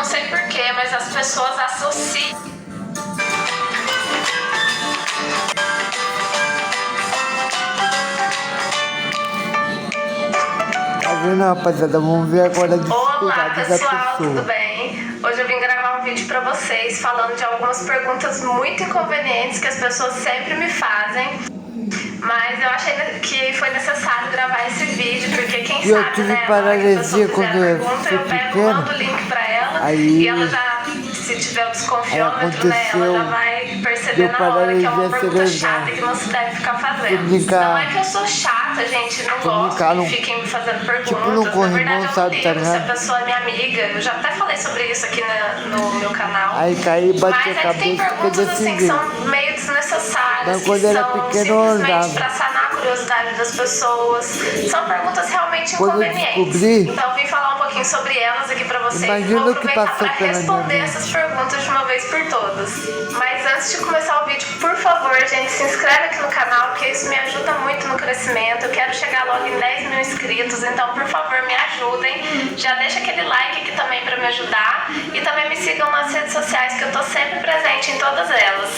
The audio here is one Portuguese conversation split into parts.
não sei porquê, mas as pessoas associam. Tá vendo, rapaziada? Vamos ver agora a Olá, dificuldade da pessoal, tudo pessoa. bem? Hoje eu vim gravar um vídeo pra vocês falando de algumas perguntas muito inconvenientes que as pessoas sempre me fazem. Mas eu achei que foi necessário gravar esse vídeo, porque quem Eu sabe, tive né? paralisia quando eu pergunta, fui eu pego, pequeno. mando o link pra ela Aí- e ela já, se tiver o desconfiômetro, né? Ela já vai perceber deu na hora que é uma paralisia pergunta cerebral. chata e que não se deve ficar fazendo. brincar- Não é que eu sou chata, gente, não Fui gosto brincar no- que fiquem me fazendo perguntas. tipo no Na verdade, corrimão, eu não sabe, tá ligo se a ligado? pessoa é minha amiga. Eu já até falei sobre isso aqui no meu canal. Aí caí, bati Mas a é que tem cabeça e perguntas fiquei assim desse que são jeito. meio desnecessárias, Mas que quando era são pequeno, eu simplesmente andava. pra sanar a curiosidade das pessoas. São perguntas realmente Quando eu inconvenientes. descobri- Então eu vim falar um pouquinho sobre elas aqui pra vocês. Imagina Vou o que aproveitar passou pra pela minha responder mente. essas perguntas de uma vez por todas. Mas antes de começar o vídeo, por favor, gente, se inscreve aqui no canal, porque isso me ajuda muito no crescimento. Eu quero chegar logo em 10 mil inscritos, então por favor me ajudem. Já deixa aquele like aqui também pra me ajudar. E também me sigam nas redes sociais, que eu tô sempre presente em todas elas.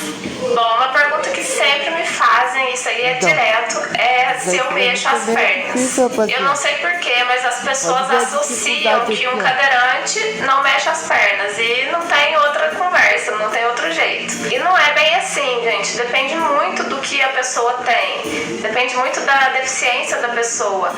Bom, uma pergunta que sempre me fazem, isso aí é Então, direto, é se eu aqui mexo as também é pernas. difícil, rapaziada. Eu não sei porquê, mas as pessoas Pode ver a associam dificuldade que um aqui, ó. cadeirante não mexe as pernas. E não tem outra conversa, não tem outro jeito. E não é bem assim, gente. Depende muito do que a pessoa tem. Depende muito da deficiência da pessoa.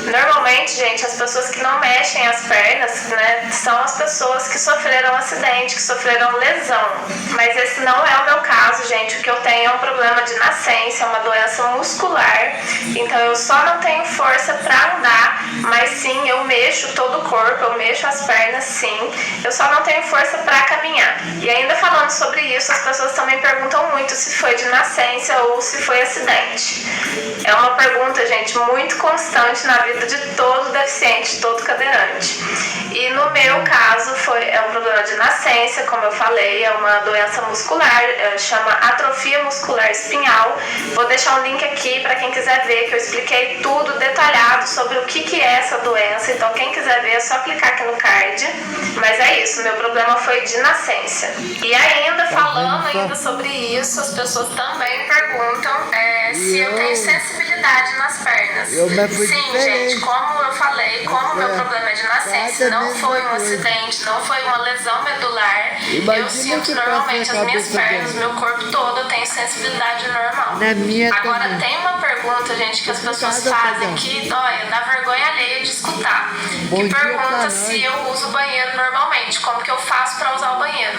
Normalmente, gente, as pessoas que não mexem as pernas, né, são as pessoas que sofreram acidente, que sofreram lesão. Mas esse não é o meu caso, gente. O que eu tenho é um problema de nascença, é uma doença muscular. Então eu só não tenho força pra andar, mas sim, eu mexo todo o corpo, eu mexo as pernas, sim. Eu só não tenho força pra caminhar. E ainda falando sobre isso, as pessoas também perguntam muito se foi de nascença ou se foi acidente. É uma pergunta, gente, muito constante na vida de todo deficiente, de todo cadeirante. E no meu caso é um problema de nascença, como eu falei, é uma doença muscular, chama atrofia muscular espinhal. Vou deixar um link aqui para quem quiser ver, que eu expliquei tudo detalhado sobre o que é essa doença. Então quem quiser ver é só clicar aqui no card. Mas é isso, meu problema foi de nascença. E ainda, falando ainda sobre isso, as pessoas também perguntam se eu tenho sensibilidade nas pernas. Sim, gente, como eu falei, como meu problema é de nascença, não foi um acidente, não foi uma lesão medular, eu sinto normalmente as minhas pernas, meu corpo todo, eu tenho sensibilidade normal. Agora tem uma pergunta, gente, que as pessoas fazem que, olha, dá vergonha alheia de escutar. Que pergunta se eu uso o banheiro normalmente, como que eu faço pra usar o banheiro.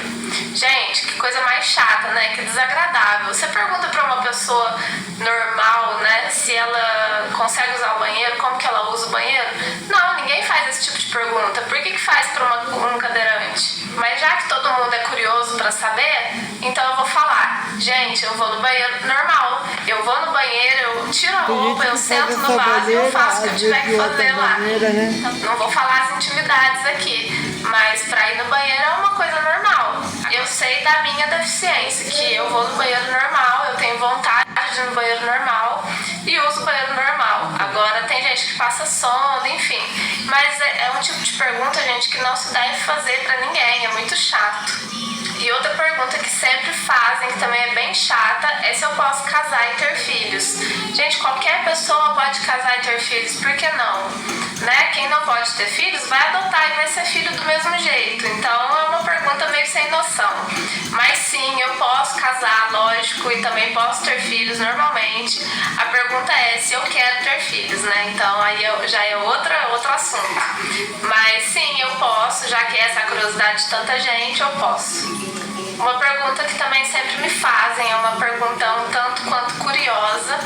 Gente, que coisa mais chata, né? Que desagradável. Você pergunta pra uma pessoa normal, né, se ela consegue usar o banheiro, como que ela usa o banheiro? Não, ninguém faz esse tipo de pergunta. Por que faz pra um cadeirante? Mas já que todo mundo é curioso pra saber, então eu vou falar. Gente, eu vou no banheiro normal. Eu vou no banheiro, eu tiro a roupa, eu sento no vaso e eu faço o que eu tiver que fazer lá. Não vou falar as intimidades aqui, mas pra ir no banheiro é uma coisa normal. Eu sei da minha deficiência, que eu vou no banheiro normal, eu tenho vontade de ir no banheiro normal e uso o banheiro normal. Agora tem gente que passa sono, enfim. Mas é um tipo de pergunta, gente, que não se deve fazer pra ninguém, é muito chato. E outra pergunta que sempre fazem, que também é bem chata, é se eu posso casar e ter filhos. Gente, qualquer pessoa pode casar e ter filhos, por que não? Né? Quem não pode ter filhos vai adotar e vai ser filho do mesmo jeito. Então é uma pergunta meio sem noção. Mas sim, eu posso casar, lógico, e também posso ter filhos normalmente. A pergunta é se eu quero ter filhos, né? Então aí já é outro assunto. Mas sim, eu posso, já que essa é a curiosidade de tanta gente, eu posso. Uma pergunta que também sempre me fazem, é uma pergunta um tanto quanto curiosa,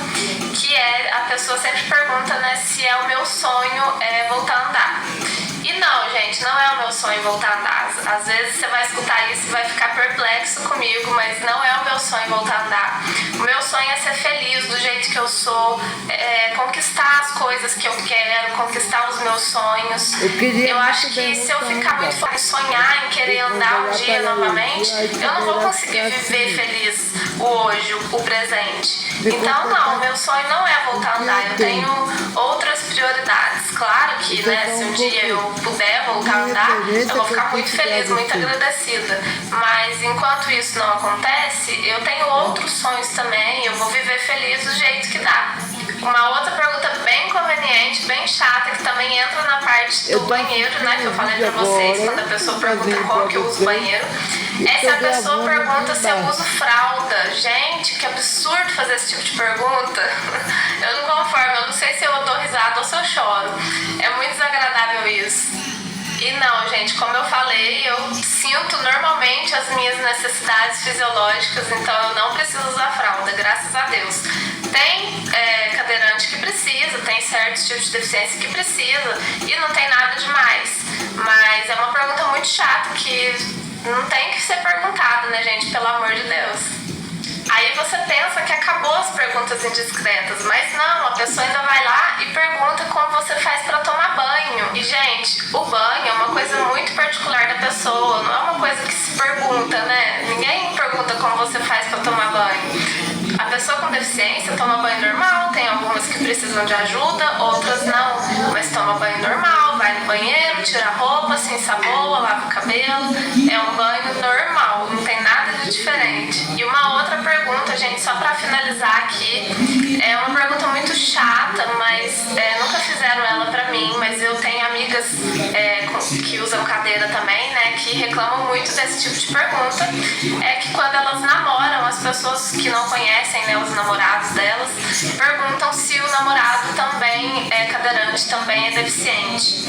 que é, a pessoa sempre pergunta, né, se é o meu sonho voltar a andar. E não, gente, não é o meu sonho voltar a andar. Às vezes você vai escutar isso e vai ficar perplexo comigo, mas não é o meu sonho voltar a andar. O meu sonho é ser feliz do jeito que eu sou, conquistar as coisas que eu quero, conquistar os meus sonhos. Eu acho que se eu ficar muito feliz, sonhar em querer andar um dia novamente, eu não vou conseguir viver feliz o hoje, o presente. Então, não, meu sonho não é voltar a andar. Eu tenho outras prioridades. Claro que, né, se um dia eu puder voltar a andar, eu vou ficar muito feliz, muito agradecida. Mas enquanto isso não acontece, eu tenho outros sonhos também. Eu vou viver feliz do jeito que dá. Uma outra pergunta bem conveniente, bem chata, que também entra na parte do banheiro, né? Que eu falei pra vocês, quando a pessoa pergunta qual que eu uso banheiro. É se a pessoa pergunta se eu uso fralda. Gente, que absurdo fazer esse tipo de pergunta. Eu não conformo, eu não sei se eu dou risada ou se eu choro. É muito desagradável isso. E não, gente, como eu falei, eu sinto normalmente as minhas necessidades fisiológicas, então eu não preciso usar fralda, graças a Deus. Tem cadeirante que precisa, tem certos tipos de deficiência que precisa, e não tem nada demais. Mas é uma pergunta muito chata que não tem que ser perguntada, né, gente? Pelo amor de Deus. Aí você pensa que acabou as perguntas indiscretas, mas não, a pessoa ainda vai lá e pergunta como você faz pra tomar banho. E, gente, o banho é uma coisa muito particular da pessoa, não é uma coisa que se pergunta, né? Ninguém pergunta como você faz pra tomar banho. A pessoa com deficiência toma banho normal, tem algumas que precisam de ajuda, outras não, mas toma banho normal, vai no banheiro, tira a roupa, se ensaboa, lava o cabelo, é um banho normal, não tem nada de diferente. E uma outra pergunta, gente, só pra finalizar aqui, é uma pergunta muito chata, mas nunca fizeram ela pra mim, mas eu tenho amigas que usam cadeira também, né, que reclamam muito desse tipo de pergunta, é que quando elas namoram, as pessoas que não conhecem, né, os namorados delas, perguntam se o namorado também é cadeirante, também é deficiente.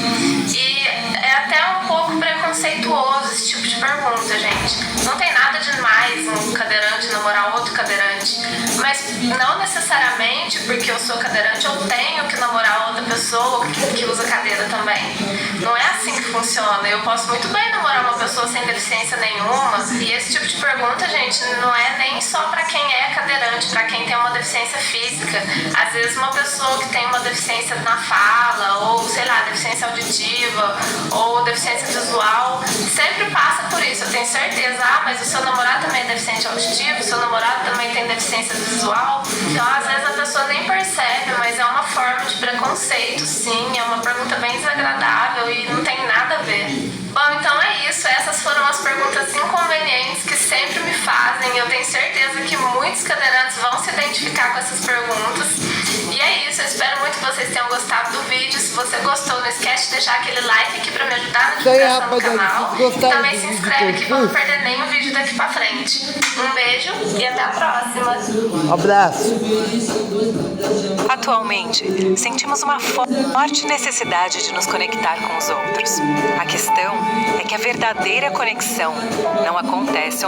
E é até um pouco preconceituoso esse tipo de pergunta, gente. Não tem nada demais um cadeirante namorar outro cadeirante, mas não necessariamente porque eu sou cadeirante eu tenho que namorar outra pessoa que usa cadeira também. Não é assim que funciona. Eu posso muito bem namorar uma pessoa sem deficiência nenhuma, e esse tipo de pergunta, gente, não é nem só pra quem é cadeirante, pra quem tem uma deficiência física. Às vezes uma pessoa que tem uma deficiência na fala, ou sei lá, deficiência auditiva, ou deficiência visual, sempre passa por isso. Eu tenho certeza, mas o seu namorado também é deficiente auditivo, o seu namorado também tem deficiência visual. Então às vezes a pessoa nem percebe, mas é uma forma de preconceito, sim, é uma pergunta bem desagradável e não tem nada a ver. Bom, então é isso. Essas foram as perguntas inconvenientes que sempre me fazem. Eu tenho certeza que muitos cadeirantes vão se identificar com essas perguntas. E é isso. Eu espero muito que vocês tenham gostado do vídeo. Se você gostou, não esquece de deixar aquele like aqui pra me ajudar na divulgação do canal. E também se inscreve aqui pra não perder nenhum vídeo daqui pra frente. Um beijo e até a próxima. Um abraço. Atualmente, sentimos uma forte necessidade de nos conectar com os outros. A questão é que a verdadeira conexão não acontece